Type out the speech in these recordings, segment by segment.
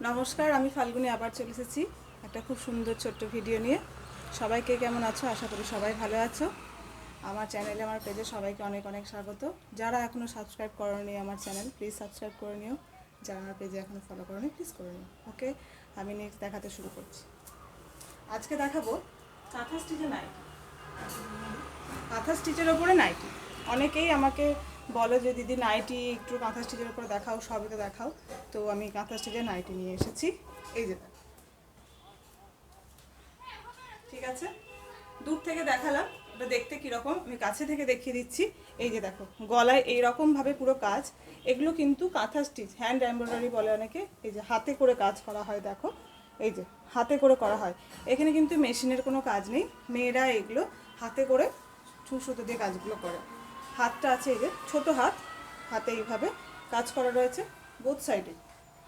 নমস্কার, আমি ফাল্গুনি আবার চলে এসেছি একটা খুব সুন্দর ছোট্ট ভিডিও নিয়ে। সবাইকে কেমন আছো? আশা করি সবাই ভালো আছো। আমার চ্যানেলে, আমার পেজে সবাইকে অনেক অনেক স্বাগত। যারা এখনও সাবস্ক্রাইব করোনি আমার চ্যানেল, প্লিজ সাবস্ক্রাইব করে নিও। যারা আমার পেজে এখনও ফলো করোনি, প্লিজ করে নিও। ওকে, আমি নেক্সট দেখাতে শুরু করছি। আজকে দেখাবো কাঁথা স্টিচে নাইটি। কাঁথা স্টিচের ওপরে নাইটি। অনেকেই আমাকে বলো যে দিদি নাইটি একটু কাঁথা স্টিচের ওপরে দেখাও, সবই তো দেখাও। তো আমি কাঁথা স্টিচের নাইটি নিয়ে এসেছি। এই যে দেখো, ঠিক আছে, দূর থেকে দেখালাম ওটা দেখতে কীরকম, আমি কাছে থেকে দেখিয়ে দিচ্ছি। এই যে দেখো, গলায় এইরকমভাবে পুরো কাজ। এগুলো কিন্তু কাঁথা স্টিচ, হ্যান্ড এমব্রয়ডারি বলে অনেকে। এই যে হাতে করে কাজ করা হয়, দেখো এই যে হাতে করে করা হয়। এখানে কিন্তু মেশিনের কোনো কাজ নেই, মেয়েরা এগুলো হাতে করে সুতো দিয়ে কাজগুলো করে। হাতটা আছে এই যে ছোটো হাত, হাতে এইভাবে কাজ করা রয়েছে বোথ সাইডে।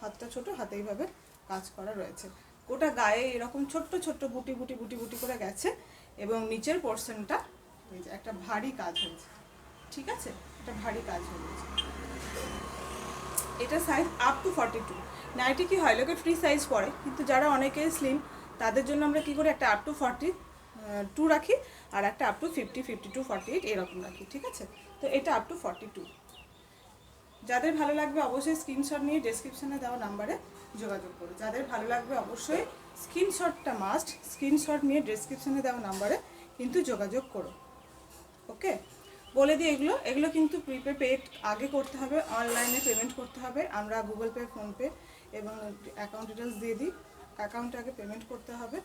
হাতটা ছোট, হাতে এইভাবে কাজ করা রয়েছে। গোটা গায়ে এরকম ছোট্ট ছোট্ট বুটি বুটি বুটি বুটি করে গেছে, এবং নিচের পোর্শনটা এই যে একটা ভারী কাজ হয়েছে। ঠিক আছে, একটা ভারী কাজ হয়েছে। এটা সাইজ আপ টু 42। নাইটি কি হয়, লোকে ফ্রি সাইজ পরে, কিন্তু যারা অনেকে স্লিম তাদের জন্য আমরা কি করি, একটা আপ টু 42 রাখি, আর একটা আপ টু 50, 52, 48 এরকম রাখি। ঠিক আছে, তো এটা আপ টু 42। যাদের ভালো লাগবে অবশ্যই স্ক্রিনশট নিয়ে ডেসক্রিপশানে দেওয়া নাম্বারে যোগাযোগ করো। যাদের ভালো লাগবে অবশ্যই স্ক্রিনশটটা মাস্ট, স্ক্রিনশট নিয়ে ডেসক্রিপশানে দেওয়া নাম্বারে কিন্তু যোগাযোগ করো। ওকে, বলে দিই এগুলো কিন্তু পেড আগে করতে হবে, অনলাইনে পেমেন্ট করতে হবে। আমরা গুগল পে, ফোনপে এবং অ্যাকাউন্ট ডিটেলস দিয়ে দিই। অ্যাকাউন্টে আগে পেমেন্ট করতে হবে,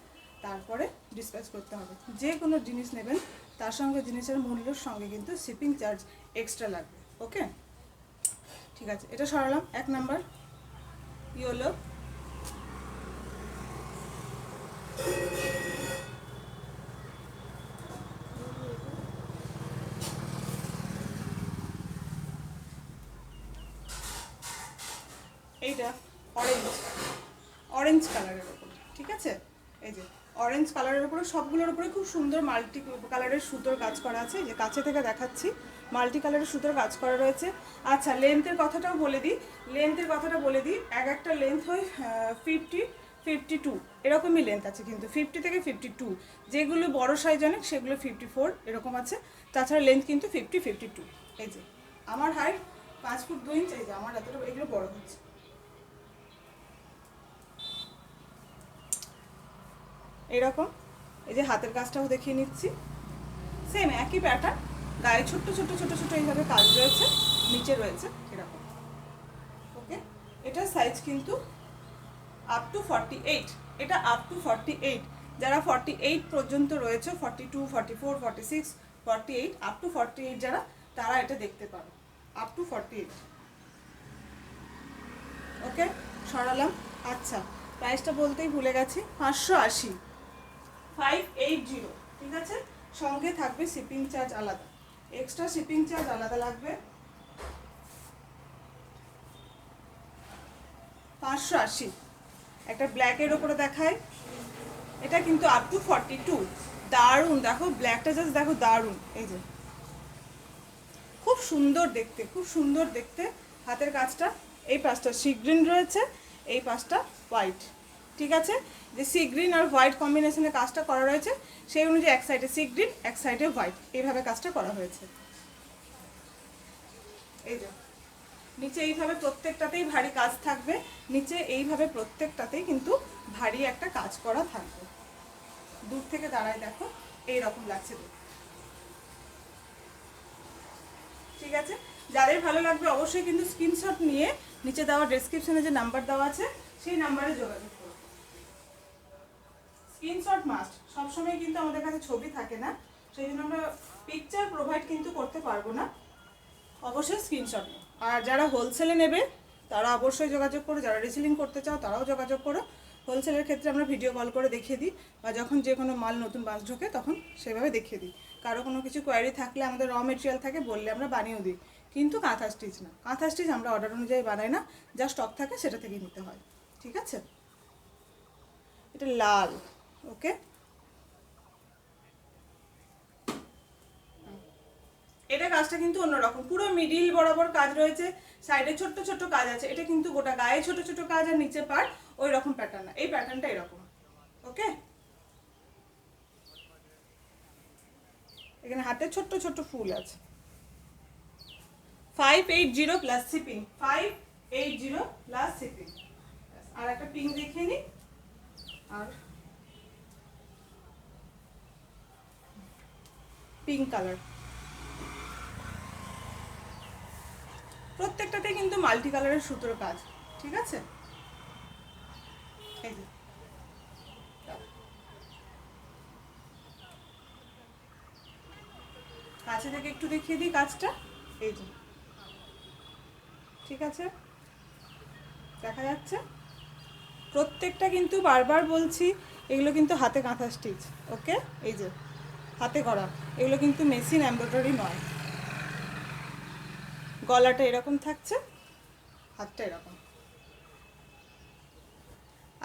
তারপরে ডিসপ্যাচ করতে হবে। যে কোনো জিনিস নেবেন তার সঙ্গে জিনিসের মূল্যের সঙ্গে কিন্তু শিপিং চার্জ এক্সট্রা লাগবে। ওকে, ঠিক আছে, এটা সরালাম। 1 নাম্বার ইয়েলো, এইটা অরেঞ্জ কালারের ওপরে। ঠিক আছে, এই যে অরেঞ্জ কালারের উপরে, সবগুলোর উপরে খুব সুন্দর মাল্টি কালারের সুতোর কাজ করা আছে। যে কাছে থেকে দেখাচ্ছি, মাল্টি কালারের সুতোর কাজ করা রয়েছে। আচ্ছা, লেন্থের কথাটাও বলে দিই, এক একটা লেন্থ হয় 50, 52 এরকমই লেন্থ আছে, কিন্তু 50 থেকে 52। যেগুলো বড় সাইজ অনেক সেগুলো 54 এরকম আছে। তাছাড়া লেন্থ কিন্তু 50, 52। এই যে আমার হাইট 5 ফুট 2 ইঞ্চ, এই যে আমার এতটা, এগুলো বড় হচ্ছে। এরকম এই যে হাতের কাজটাও দেখিয়ে নিচ্ছি, সেম একই প্যাটার্ন। গায়ে ছোট্ট ছোট্ট ছোট ছোট এইভাবে কাজ রয়েছে, নিচে রয়েছে এরকম। ওকে, এটার সাইজ কিন্তু আপ টু 48। এটা আপ টু 48। যারা 48 পর্যন্ত রয়েছে, 42, 44, 46, 48, আপ টু 48 যারা, তারা এটা দেখতে পারো। Up to 48। ওকে, সরালাম। আচ্ছা, প্রাইসটা বলতেই ভুলে গেছি, 580, 580। ঠিক আছে, সঙ্গে থাকবে শিপিং চার্জ আলাদা, এক্সট্রা শিপিং চার্জ আলাদা লাগবে। 580। একটা ব্ল্যাকের ওপরে দেখায়, এটা কিন্তু আপ টু 42। দারুণ, দেখো ব্ল্যাকটা জাস্ট দেখো, দারুণ। এই যে খুব সুন্দর দেখতে, খুব সুন্দর দেখতে হাতের কাজটা। এই পাশটা সি গ্রিন রয়েছে, এই পাশটা হোয়াইট। ঠিক আছে, যে সি গ্রিন আর হোয়াইট কম্বিনেশনে কাজটা করা রয়েছে, সেই অনুযায়ী এক সাইডে সি গ্রিন, এক সাইডে হোয়াইট, এইভাবে কাজটা করা হয়েছে। এই যে নিচে এইভাবে প্রত্যেকটাতেই ভারী কাজ থাকবে, নিচে এইভাবে প্রত্যেকটাতেই কিন্তু ভারী একটা কাজ করা থাকবে। দূর থেকে দাঁড়ায় দেখো এইরকম লাগছে দেখতে। ঠিক আছে, যাদের ভালো লাগবে অবশ্যই কিন্তু স্ক্রিনশট নিয়ে নিচে দেওয়া ডেসক্রিপশনে যে নাম্বার দেওয়া আছে সেই নাম্বারে যোগাযোগ করো। স্ক্রিনশট মাস্ট, সবসময় কিন্তু আমাদের কাছে ছবি থাকে না, সেই জন্য আমরা পিকচার প্রোভাইড কিন্তু করতে পারবো না। অবশ্যই স্ক্রিনশট নিও। আর যারা হোলসেলে নেবে তারা অবশ্যই যোগাযোগ করো, যারা রিসেলিং করতে চাও তারাও যোগাযোগ করো। হোলসেলের ক্ষেত্রে আমরা ভিডিও কল করে দেখিয়ে দিই, বা যখন যে কোনো মাল নতুন বাস ঢোকে তখন সেভাবে দেখিয়ে দিই। কারো কোনো কিছু কোয়ারি থাকলে আমাদের র মেটেরিয়াল থাকে, বললে আমরা বানিয়েও দিই, কিন্তু কাঁথা স্টিচ না। কাঁথা স্টিচ আমরা অর্ডার অনুযায়ী বানাই না, যা স্টক থাকে সেটা থেকেই নিতে হয়। ঠিক আছে, এটা লাল। ওকে, এটা কাজটা কিন্তু অন্যরকম, পুরো মিডিল বরাবর কাজ রয়েছে, সাইডে ছোট্ট ছোট্ট কাজ আছে, এটা কিন্তু গোটা গায়ে ছোট ছোট কাজ আর নিচে পার ওই রকম প্যাটার্ন না, এই প্যাটার্নটা এরকম। ওকে, এখানে হাতে ছোট্ট ছোট্ট ফুল আছে। 580 প্লাস শিপিং, 580 প্লাস শিপিং। আর একটা পিঙ্ক দেখিয়ে নিই, আর পিঙ্ক কালার, প্রত্যেকটাতে কিন্তু মাল্টি কালারের সুতোর কাজ, ঠিক আছে। এই যে কাছে থেকে একটু দেখিয়ে দিই কাজটা, এই যে ঠিক আছে, দেখা যাচ্ছে। প্রত্যেকটা কিন্তু বারবার বলছি এগুলো কিন্তু হাতে কাঁথা স্টিচ। ওকে, এই যে হাতে করা, এগুলো কিন্তু মেশিন এমব্রয়ডারি নয়। গলাটা এরকম থাকছে, হাতটা এরকম।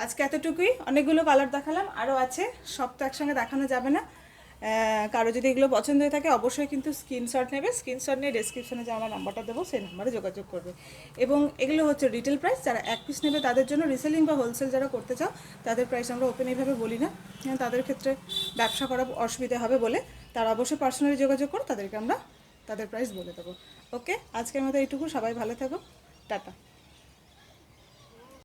আজকে এতটুকুই, অনেকগুলো কালার দেখালাম, আরও আছে, সব তো একসঙ্গে দেখানো যাবে না। কারো যদি এগুলো পছন্দ হয়ে থাকে অবশ্যই কিন্তু স্ক্রিনশট নেবে, স্ক্রিনশট নিয়ে ডেসক্রিপশনে যে আমার নাম্বারটা দেবো সেই নাম্বারে যোগাযোগ করবে। এবং এগুলো হচ্ছে রিটেল প্রাইস, যারা এক পিস নেবে তাদের জন্য, রিসেলিং বা হোলসেল যারা করতে চাও তাদের প্রাইস আমরা ওপেন এইভাবে বলি না, তাদের ক্ষেত্রে ব্যবসা করা অসুবিধা হবে বলে তারা অবশ্যই পার্সোনালি যোগাযোগ করে, তাদেরকে আমরা তাদের প্রাইস বলে দেবো। ওকে, আজকের মতো এইটুকু, সবাই ভালো থাকো, টাটা।